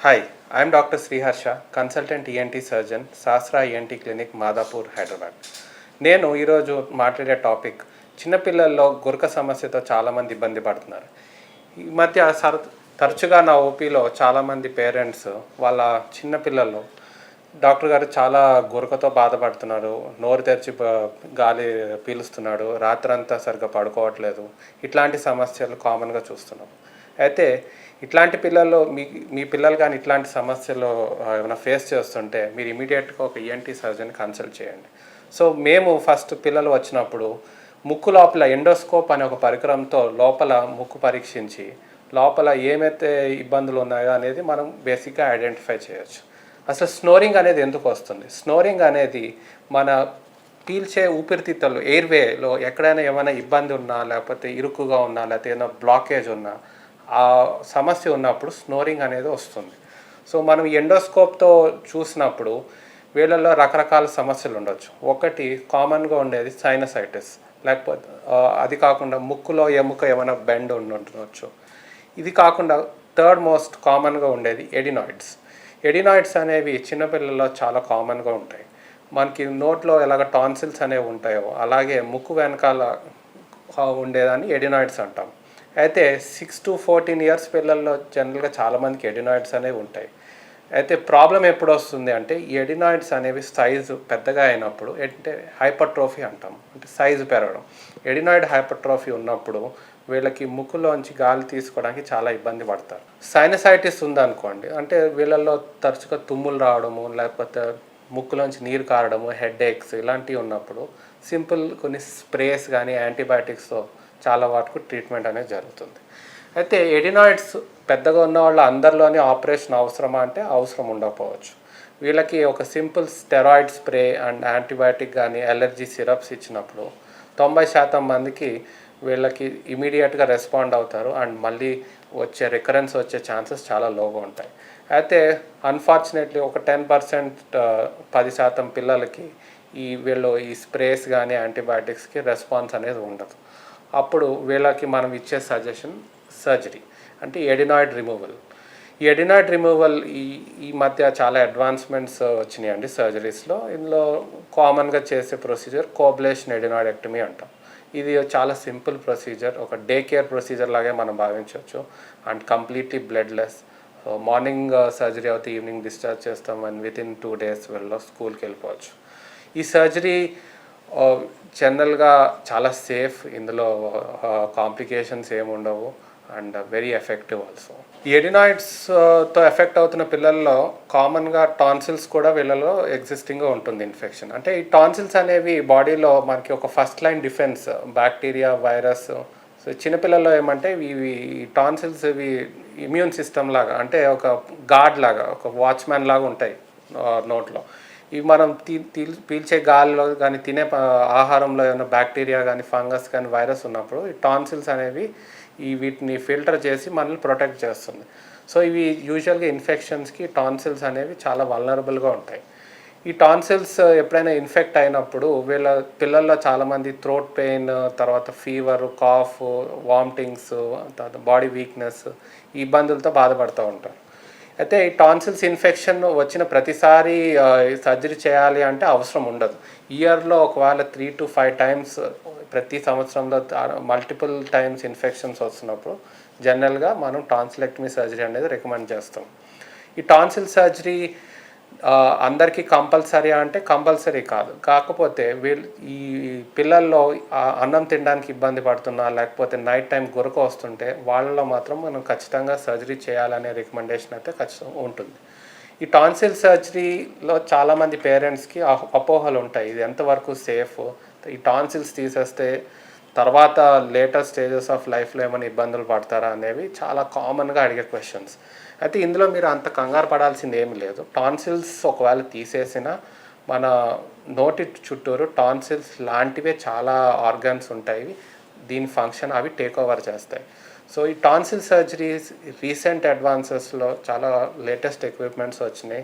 Hi, I am Dr. Sriharsha, consultant ENT surgeon, Sasra ENT Clinic, Madhapur, Hyderabad. నేను ఈరోజు మాట్లాడే topic చిన్నపిల్లల్లో గురక సమస్యతో చాలామంది ఇబ్బంది పడుతున్నారు. ఈ మధ్య తరచుగా నా ఓపీలో చాలామంది పేరెంట్స్ వాళ్ళ చిన్నపిల్లలు డాక్టర్ గారు చాలా గురకతో బాధపడుతున్నారు, నోరు తెరిచి గాలి పీలుస్తున్నాడు, రాత్రంతా సరిగ్గా పడుకోవట్లేదు, ఇట్లాంటి సమస్యలు కామన్గా చూస్తున్నాం. అయితే ఇట్లాంటి పిల్లల్లో మీ పిల్లలు కానీ ఇట్లాంటి సమస్యలు ఏమైనా ఫేస్ చేస్తుంటే మీరు ఇమీడియట్గా ఒక ఈఎన్టీ సర్జన్ కన్సల్ట్ చేయండి. సో మేము ఫస్ట్ పిల్లలు వచ్చినప్పుడు ముక్కు లోపల ఎండోస్కోప్ అనే ఒక పరికరంతో లోపల ముక్కు పరీక్షించి లోపల ఏమైతే ఇబ్బందులు ఉన్నాయో అనేది మనం బేసిక్గా ఐడెంటిఫై చేయొచ్చు. అసలు స్నోరింగ్ అనేది ఎందుకు వస్తుంది? స్నోరింగ్ అనేది మన పీల్చే ఊపిరితిత్తులు ఎయిర్వేలో ఎక్కడైనా ఏమైనా ఇబ్బంది ఉన్నా, లేకపోతే ఇరుకుగా ఉన్నా, లేకపోతే ఏదైనా బ్లాకేజ్ ఉన్నా, ఆ సమస్య ఉన్నప్పుడు స్నోరింగ్ అనేది వస్తుంది. సో మనం ఎండోస్కోప్తో చూసినప్పుడు వీళ్ళల్లో రకరకాల సమస్యలు ఉండొచ్చు. ఒకటి కామన్గా ఉండేది సైనసైటిస్, లేకపోతే అది కాకుండా ముక్కులో ఎముక ఏమైనా బెండ్ ఉండవచ్చు. ఇది కాకుండా థర్డ్ మోస్ట్ కామన్గా ఉండేది ఎడినాయిడ్స్ అనేవి చిన్నపిల్లల్లో చాలా కామన్గా ఉంటాయి. మనకి నోట్లో ఎలాగ టాన్సిల్స్ అనేవి ఉంటాయో అలాగే ముక్కు వెనకాల ఉండేదాన్ని ఎడినాయిడ్స్ అంటాం. అయితే 6 to 14 ఇయర్స్ పిల్లల్లో జనరల్గా చాలామందికి ఎడినాయిడ్స్ అనేవి ఉంటాయి. అయితే ప్రాబ్లం ఎప్పుడు వస్తుంది అంటే ఈ ఎడినాయిడ్స్ అనేవి సైజు పెద్దగా అయినప్పుడు, అంటే హైపర్ట్రోఫీ అంటాం, అంటే సైజు పెరగడం. ఎడినాయిడ్ హైపర్ట్రోఫీ ఉన్నప్పుడు వీళ్ళకి ముక్కులోంచి గాలి తీసుకోవడానికి చాలా ఇబ్బంది పడతారు. సైనసైటిస్ ఉందనుకోండి, అంటే వీళ్ళల్లో తరచుగా తుమ్ములు రావడము, లేకపోతే ముక్కులోంచి నీరు కారడము, హెడ్ ఏక్స్ ఇలాంటివి ఉన్నప్పుడు సింపుల్ కొన్ని స్ప్రేస్ కానీ యాంటీబయాటిక్స్తో చాలా వాటికి ట్రీట్మెంట్ అనేది జరుగుతుంది. అయితే ఎడినాయిడ్స్ పెద్దగా ఉన్న వాళ్ళు అందరిలోనే ఆపరేషన్ అవసరమా అంటే అవసరం ఉండకపోవచ్చు. వీళ్ళకి ఒక simple steroid spray and antibiotic కానీ అలర్జీ సిరప్స్ ఇచ్చినప్పుడు 90% మందికి వీళ్ళకి ఇమీడియట్గా రెస్పాండ్ అవుతారు అండ్ మళ్ళీ రికరెన్స్ వచ్చే ఛాన్సెస్ చాలా లోగా ఉంటాయి. అయితే అన్ఫార్చునేట్లీ ఒక 10% 10% పిల్లలకి వీళ్ళు ఈ స్ప్రేస్ కానీ యాంటీబయాటిక్స్కి రెస్పాన్స్ అనేది ఉండదు. అప్పుడు వీళ్ళకి మనం ఇచ్చే సజెషన్ సర్జరీ, అంటే ఎడినాయిడ్ రిమూవల్. ఈ ఎడినాయిడ్ రిమూవల్ ఈ మధ్య చాలా అడ్వాన్స్మెంట్స్ వచ్చినాయండి సర్జరీస్లో. ఇందులో కామన్గా చేసే ప్రొసీజర్ కోబ్లేషన్ ఎడినాయిడెక్టమీ అంటాం. ఇది చాలా సింపుల్ ప్రొసీజర్, ఒక డే కేర్ ప్రొసీజర్ లాగే మనం భావించవచ్చు and completely bloodless. Morning surgery అవుతే ఈవినింగ్ డిశ్చార్జ్ చేస్తాం అండ్ వితిన్ 2 days వీళ్ళు స్కూల్కి వెళ్ళిపోవచ్చు. ఈ సర్జరీ జనరల్గా చాలా సేఫ్, ఇందులో కాంప్లికేషన్స్ ఏమి ఉండవు అండ్ వెరీ ఎఫెక్టివ్ ఆల్సో. ఈ ఎడినాయిడ్స్తో ఎఫెక్ట్ అవుతున్న పిల్లల్లో కామన్గా టాన్సిల్స్ కూడా వీళ్ళలో ఎగ్జిస్టింగ్గా ఉంటుంది ఇన్ఫెక్షన్. అంటే ఈ టాన్సిల్స్ అనేవి బాడీలో మనకి ఒక first line defence, bacteria, virus. So చిన్నపిల్లల్లో ఏమంటే ఇవి టాన్సిల్స్ ఇవి ఇమ్యూన్ సిస్టమ్ లాగా, అంటే ఒక గార్డ్ లాగా, ఒక వాచ్మ్యాన్ లాగా ఉంటాయి నోట్లో. ఇవి మనం పీల్చే గాలిలో కానీ తినే ఆహారంలో ఏమైనా బ్యాక్టీరియా కానీ ఫంగస్ కానీ వైరస్ ఉన్నప్పుడు ఈ టాన్సిల్స్ అనేవి వీటిని ఫిల్టర్ చేసి మనల్ని ప్రొటెక్ట్ చేస్తుంది. సో ఇవి యూజువల్గా ఇన్ఫెక్షన్స్కి టాన్సిల్స్ అనేవి చాలా వల్నరబుల్గా ఉంటాయి. ఈ టాన్సిల్స్ ఎప్పుడైనా ఇన్ఫెక్ట్ అయినప్పుడు వీళ్ళ పిల్లల్లో చాలామంది థ్రోట్ పెయిన్, తర్వాత ఫీవర్, కాఫ్, వామిటింగ్స్, తర్వాత బాడీ వీక్నెస్, ఈ ఇబ్బందులతో బాధపడుతూ ఉంటారు. అయితే ఈ టాన్సిల్స్ ఇన్ఫెక్షన్ వచ్చిన ప్రతిసారి సర్జరీ చేయాలి అంటే అవసరం ఉండదు. ఇయర్లో ఒకవేళ 3 to 5 times, ప్రతి సంవత్సరంలో మల్టిపుల్ టైమ్స్ ఇన్ఫెక్షన్స్ వస్తున్నప్పుడు జనరల్గా మనం టాన్సిలెక్టమీ సర్జరీ అనేది రికమెండ్ చేస్తాం. ఈ టాన్సిల్ సర్జరీ అందరికీ కంపల్సరీ అంటే కంపల్సరీ కాదు. కాకపోతే ఈ పిల్లల్లో అన్నం తినడానికి ఇబ్బంది పడుతున్నా, లేకపోతే నైట్ టైం గురక వస్తుంటే వాళ్ళలో మాత్రం మనం ఖచ్చితంగా సర్జరీ చేయాలనే రికమెండేషన్ అయితే ఖచ్చితంగా ఉంటుంది. ఈ టాన్సిల్ సర్జరీలో చాలామంది పేరెంట్స్కి అపోహలు ఉంటాయి, ఇది ఎంతవరకు సేఫ్, ఈ టాన్సిల్స్ తీసేస్తే తర్వాత లేటర్ స్టేజెస్ ఆఫ్ లైఫ్లో ఏమైనా ఇబ్బందులు పడతారా అనేవి చాలా కామన్గా అడిగే క్వశ్చన్స్. అయితే ఇందులో మీరు అంత కంగారు పడాల్సింది ఏమి లేదు. టాన్సిల్స్ ఒకవేళ తీసేసినా మన నోటి చుట్టూరు టాన్సిల్స్ లాంటివే చాలా ఆర్గాన్స్ ఉంటాయి, దీని ఫంక్షన్ అవి టేక్ ఓవర్ చేస్తాయి. సో ఈ టాన్సిల్ సర్జరీస్ రీసెంట్ అడ్వాన్సెస్లో చాలా లేటెస్ట్ ఎక్విప్మెంట్స్ వచ్చినాయి.